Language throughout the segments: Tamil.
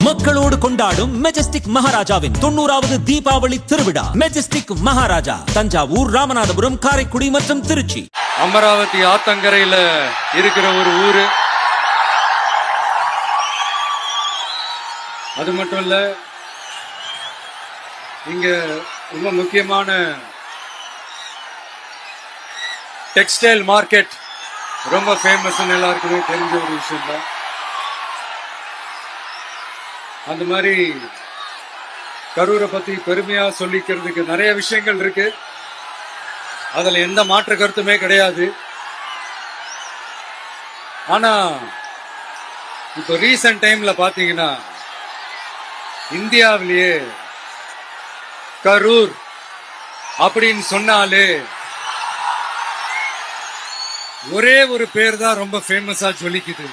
மக்களோடு கொண்டாடும் மெஜஸ்டிக் மகாராஜாவின் 90வது தீபாவளி திருவிழா. மெஜஸ்டிக் மகாராஜா தஞ்சாவூர், ராமநாதபுரம், காரைக்குடி மற்றும் திருச்சி. அமராவதி ஆத்தங்கரையில இருக்கிற ஒரு ஊரு. அது மட்டும் இல்ல, இங்க ரொம்ப முக்கியமான டெக்ஸ்டைல் மார்க்கெட் ரொம்ப ஃபேமஸ், எல்லாருக்குமே தெரிஞ்ச ஒரு விஷயம் தான். அந்த மாதிரி கரூரை பத்தி பெருமையா சொல்லிக்கிறதுக்கு நிறைய விஷயங்கள் இருக்கு. அதுல எந்த மாற்று கருத்துமே கிடையாது. ஆனா இப்போ ரீசன்ட் டைம்ல பாத்தீங்கன்னா இந்தியாவிலேயே கரூர் அப்படின்னு சொன்னாலே ஒரே ஒரு பேர் தான் ரொம்ப ஃபேமஸா சொல்லிக்குது.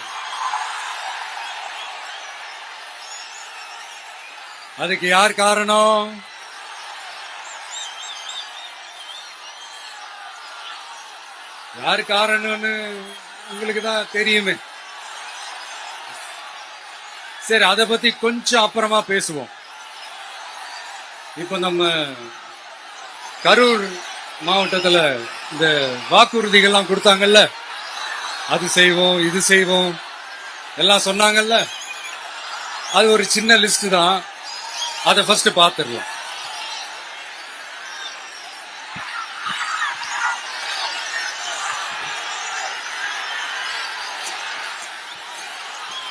அதுக்கு யார் காரணம்? யார் காரணம்னு உங்களுக்கு தான் தெரியுமே. சரி, அதை பத்தி கொஞ்சம் அப்புறமா பேசுவோம். இப்போ நம்ம கரூர் மாவட்டத்துல இந்த வாக்குறுதிகள்லாம் கொடுத்தாங்கல்ல, அது செய்வோம் இது செய்வோம் எல்லாம் சொன்னாங்கல்ல, அது ஒரு சின்ன லிஸ்ட் தான். அதை ஃபர்ஸ்ட் பார்த்துடலாம்.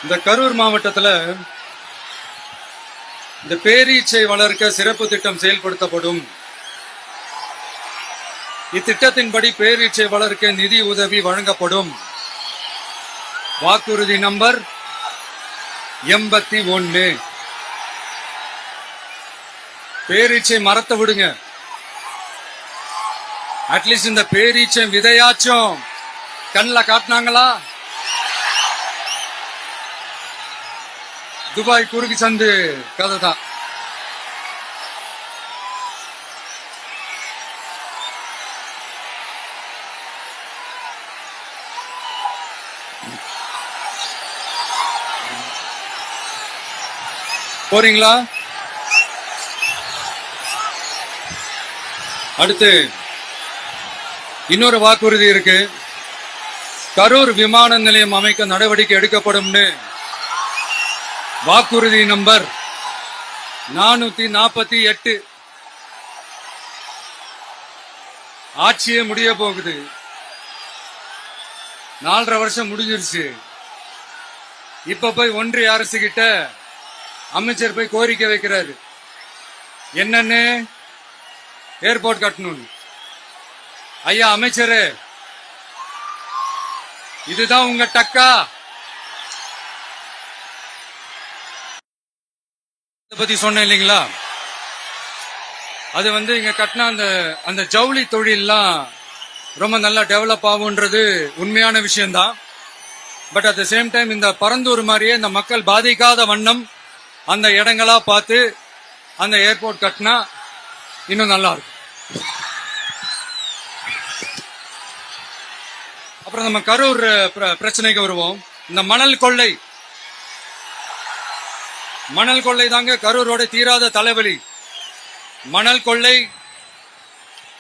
இந்த கரூர் மாவட்டத்தில் இந்த பேரீச்சை வளர்க்க சிறப்பு திட்டம் செயல்படுத்தப்படும். இத்திட்டத்தின்படி பேரீச்சை வளர்க்க நிதி உதவி வழங்கப்படும். வாக்குறுதி நம்பர் 81. பேரீச்சை மரத்தை விடுங்க, அட்லீஸ்ட் இந்த பேரீச்சை விதையாச்சும் கண்ணில் காட்டினாங்களா? துபாய் குறுக்கு சந்து கதை தான். போறீங்களா? அடுத்து இன்னொரு வாக்குறுதி இருக்கு. கரூர் விமான நிலையம் அமைக்க நடவடிக்கை எடுக்கப்படும்னு வாக்குறுதி நம்பர் 448. ஆட்சியே முடிய போகுது. 4.5 வருஷம் முடிஞ்சிருச்சு. இப்ப போய் ஒன்றிய அரசு கிட்ட அமைச்சர் போய் கோரிக்கை வைக்கிறாரு. என்னன்னு? ஏர்போர்ட் கட்டணும். ஐயா அமைச்சரே, இதுதான் உங்க டக்கா? பத்தி சொன்ன இல்லைங்களா? அது இங்க கட்டினா அந்த ஜவுளி தொழில்லாம் ரொம்ப நல்லா டெவலப் ஆகும்ன்றது உண்மையான விஷயம்தான். But at the same time இந்த பரந்தூர் மாதிரியே இந்த மக்கள் பாதிக்காத வண்ணம் அந்த இடங்களா பார்த்து அந்த ஏர்போர்ட் கட்டினா இன்னும் நல்லா இருக்கும். அப்புறம் நம்ம கரூர் பிரச்சனைக்கு வருவோம். இந்த மணல் கொள்ளை தாங்க கரூரோட தீராத தலைவலி. மணல் கொள்ளை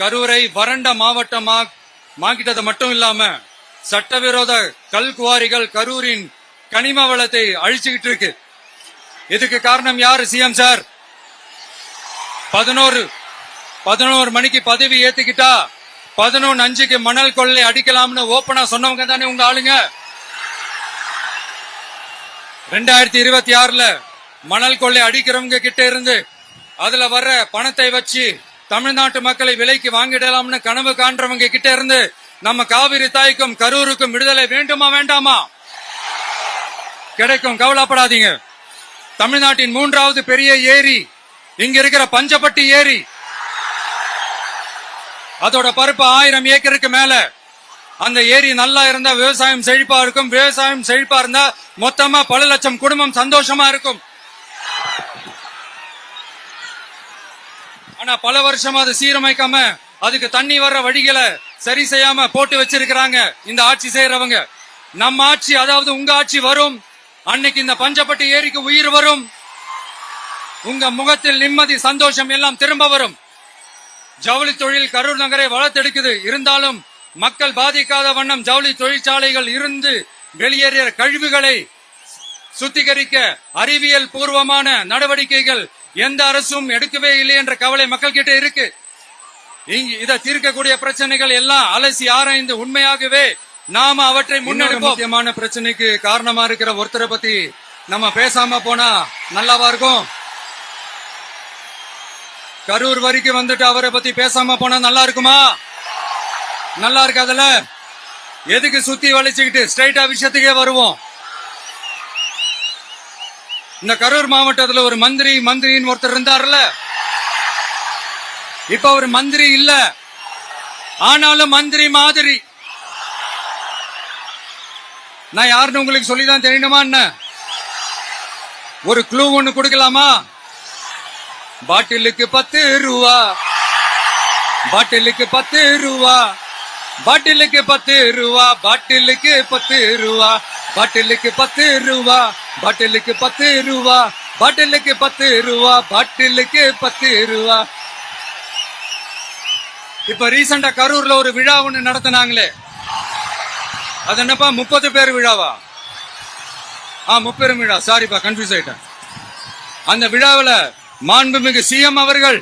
கரூரை வறண்ட மாவட்டமாக்கிட்டது மட்டும் இல்லாம சட்டவிரோத கல்குவாரிகள் கரூரின் கனிம வளத்தை அழிச்சுக்கிட்டு இருக்கு. இதுக்கு காரணம் யாரு? சிஎம் சார் 11 மணிக்கு பதவி ஏத்துக்கிட்டா 11:05 மணல் கொள்ளை அடிக்கலாம்னு ஓப்பனா சொன்னவங்க தானே உங்க ஆளுங்க. 2026 மணல் கொள்ளை அடிக்கிறவங்க கிட்ட இருந்து அதுல வர்ற பணத்தை வச்சு தமிழ்நாட்டு மக்களை விலைக்கு வாங்கிடலாம்னு கனவு காண்றவங்க கிட்ட இருந்து நம்ம காவிரி தாய்க்கும் கரூருக்கும் விடுதலை வேண்டுமா வேண்டாமா? கிடைக்கும், கவலைப்படாதீங்க. தமிழ்நாட்டின் 3வது பெரிய ஏரி இங்க இருக்கிற பஞ்சப்பட்டி ஏரி. அதோட பரப்பு 1000 ஏக்கருக்கு மேல. அந்த ஏரி நல்லா இருந்தா விவசாயம் செழிப்பா இருக்கும். விவசாயம் செழிப்பா இருந்தா மொத்தமா பல லட்சம் குடும்பம் சந்தோஷமா இருக்கும். ஆனா பல வருஷமா அதை சீரமைக்காம அதுக்கு தண்ணி வர்ற வழிகளை சரி செய்யாம போட்டு வச்சிருக்கிறாங்க இந்த ஆட்சி செய்யறவங்க. நம்ம ஆட்சி, அதாவது உங்க ஆட்சி வரும் அன்னைக்கு இந்த பஞ்சப்பட்டி ஏரிக்கு உயிர் வரும். உங்க முகத்தில் நிம்மதி, சந்தோஷம் எல்லாம் திரும்ப வரும். ஜவுளி தொழில் கரூர் நகரை வளர்த்தெடுக்குது. இருந்தாலும் மக்கள் பாதிக்காத வண்ணம் ஜவுளி தொழிற்சாலைகள் இருந்து வெளியேறிய கழிவுகளை சுத்திகரிக்க அறிவியல் பூர்வமான நடவடிக்கைகள் எந்த அரசும் எடுக்கவே இல்லை என்ற கவலை மக்கள் கிட்ட இருக்கு. இதை தீர்க்கக்கூடிய பிரச்சனைகள் எல்லாம் அலசி ஆராய்ந்து உண்மையாகவே நாம அவற்றை முன்னெடுப்போம். முக்கியமான பிரச்சனைக்கு காரணமா இருக்கிற ஒருத்தரை பத்தி நம்ம பேசாம போனா நல்லாவா இருக்கும்? கரூர் வரைக்கும் வந்துட்டு அவரை பத்தி பேசாம போனா நல்லா இருக்குமா? நல்லா இருக்காதுல. எதுக்கு சுத்தி வளைச்சுக்கிட்டு ஸ்ட்ரைட்டா விஷயத்துக்கே வருவோம். இந்த கரூர் மாவட்டத்துல ஒரு மந்திரின்னு ஒருத்தர் இருந்தார்ல, இப்ப ஒரு மந்திரி இல்ல, ஆனாலும் மந்திரி மாதிரி. நான் யாருன்னு உங்களுக்கு சொல்லிதான் தெரியணுமா என்ன? ஒரு க்ளூ ஒண்ணு கொடுக்கலாமா? பாட்டிலுக்கு 10 ரூபா, பாட்டிலுக்கு 10 ரூபா, பாட்டிலுக்கு 10 ரூபா, பாட்டிலுக்கு 10 ரூபா, பாட்டிலுக்கு 10 ரூபா, பாட்டிலுக்கு 10 ரூபா, பாட்டிலுக்கு 10 ரூபா, பாட்டிலுக்கு 10 ரூபா. இப்ப ரீசெண்டா கரூர்ல ஒரு விழா ஒண்ணு நடத்தினாங்களே, அது என்னப்பா 30 பேர் விழாவா? 30 விழா, சாரிப்பா கன்ஃபியூஸ் ஆயிட்டேன். அந்த விழாவில் மாண்புமிகு சிஎம் அவர்கள்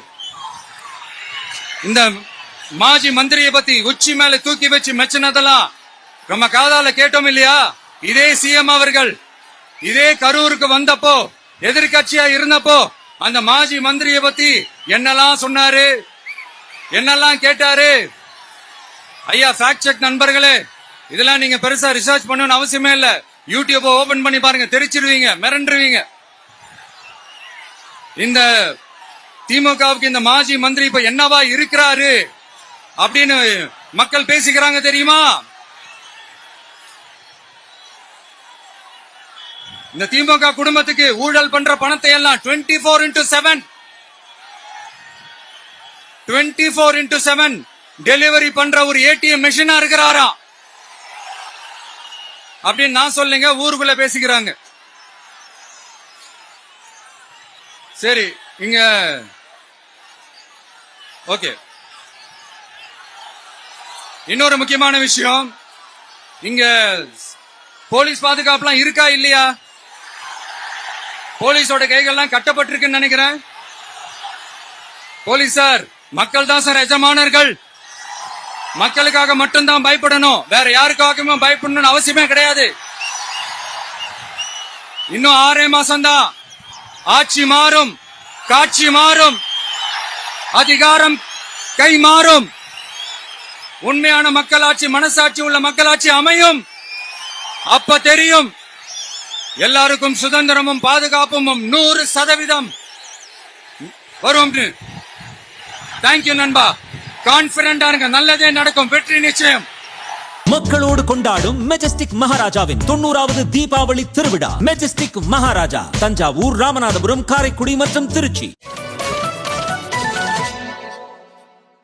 இந்த மாஜி மந்திரியை பத்தி உச்சி மேல தூக்கி வச்சு மெச்சினதெல்லாம் நம்ம காதால கேட்டோம் இல்லையா? இதே சிஎம் அவர்கள் இதே கரூருக்கு வந்தப்போ, எதிர்கட்சியா இருந்தப்போ, அந்த மாஜி மந்திரியை பத்தி என்னெல்லாம் சொன்னாரு, என்னெல்லாம் கேட்டாரு. ஐயா ஃபேக்ட் செக் நண்பர்களே, இதெல்லாம் நீங்க பெருசா ரிசர்ச் பண்ணணும்னு அவசியமே இல்ல. யூடியூப் ஓபன் பண்ணி பாருங்க, தெரிச்சிருவீங்க, மிரண்டுருவீங்க. இந்த திமுகவுக்கு இந்த மாஜி மந்திரி இப்ப என்னவா இருக்கிறாரு அப்படின்னு மக்கள் பேசிக்கிறாங்க தெரியுமா? இந்த திமுக குடும்பத்துக்கு ஊழல் பண்ற பணத்தை எல்லாம் 24x7 டெலிவரி பண்ற ஒரு ஏடிஎம் மெஷினா இருக்கிறாரா அப்படின்னு நான் சொல்லுங்க, ஊருக்குள்ள பேசிக்கிறாங்க. சரி, இங்க ஓகே. இன்னொரு முக்கியமான விஷயம், இங்க போலீஸ் பாதுகாப்புலாம் இருக்கா இல்லையா? போலீஸோட கைகள்லாம் கட்டப்பட்டிருக்குன்னு நினைக்கிறேன். போலீசார் மக்கள் தான் சார் எஜமானர்கள். மக்களுக்காக மட்டும்தான் பயப்படணும், வேற யாருக்காகவும் பயப்படணும்னு அவசியமே கிடையாது. இன்னும் 6 மாசம்தான். ஆட்சி மாறும், காட்சி மாறும், அதிகாரம் கை மாறும். உண்மையான மக்களாட்சி, மனசாட்சி உள்ள மக்களாட்சி அமையும். அப்ப தெரியும் எல்லாருக்கும் சுதந்திரமும் பாதுகாப்பும் 100% வரும். தேங்க்யூ நண்பா. கான்பிடண்டா இருங்க, நல்லதே நடக்கும், வெற்றி நிச்சயம். மக்களோடு கொண்டாடும் மெஜஸ்டிக் மகாராஜாவின் 90வது தீபாவளி திருவிழா. மெஜஸ்டிக் மகாராஜா தஞ்சாவூர், ராமநாதபுரம், காரைக்குடி மற்றும் திருச்சி.